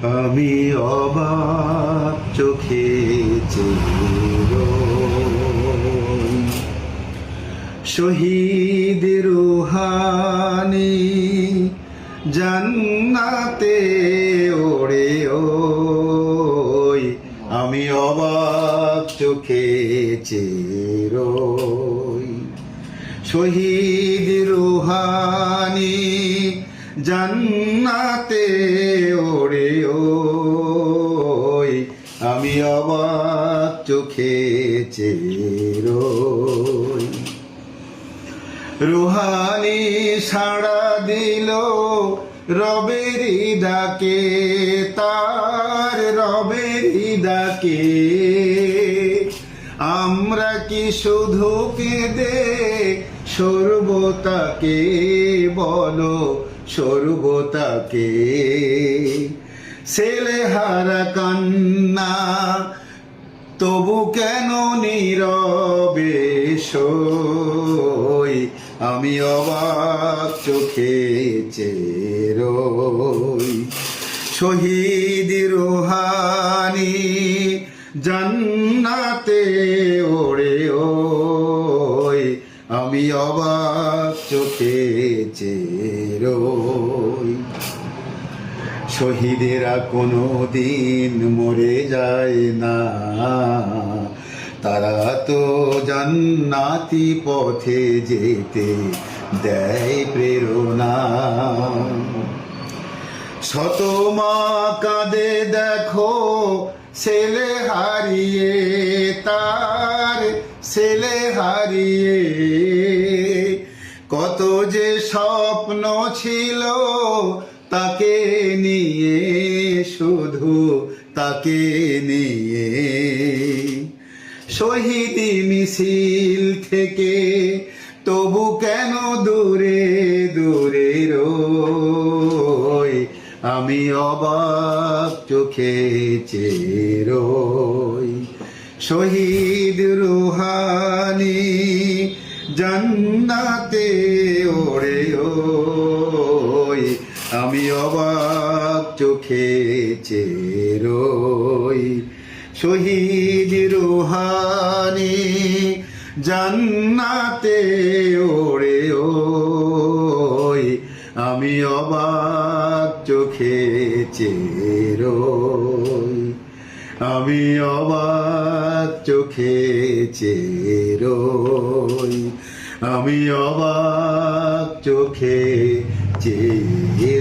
আমি অবাক চোখে চেয়ে শহীদ রুহানি জান্নাতে ওড়ে ওই আমি অবাক চোখে চেয়ে শহীদ রুহানি জান্নাতে ওড়ে ওই আমি অবাক চোখে চেয়ে রুহানি সাড়া দিল রবেরি ডাকে, তার রবেরি ডাকে। আমরা কি শুধু কেঁদে সর্বতাকে বলো সর্বতাকে ছেলেহারা কান্না তবু কেন নীরবে সই আমি অবাক চোখে চেয়ে শহীদ রুহানি জান্নাতে ওড়ে ওই আমি অবাক চোখে চেয়ে শহীদেরা কোনো দিন মরে যায় না, তারা তো জান্নাতি পথে যেতে দেয় প্রেরণা। শত মা কাঁদে দেখো ছেলে হারিয়ে, তার ছেলে হারিয়ে। কত যে স্বপ্ন ছিল তাকে নিয়ে, শুধু তাকে নিয়ে। শহীদি মিছিল থেকে তবু কেন দূরে দূরে রই আমি অবাক চোখে চেয়ে শহীদ রুহানি জান্নাতে ওড়ে ওই আমি অবাক চোখে চেয়ে শহীদ রুহানি জান্নাতে ওড়ে ওই আমি অবাক চোখে চেয়ে আমি অবাক চোখে চেয়ে আমি অবাক চোখে চেয়ে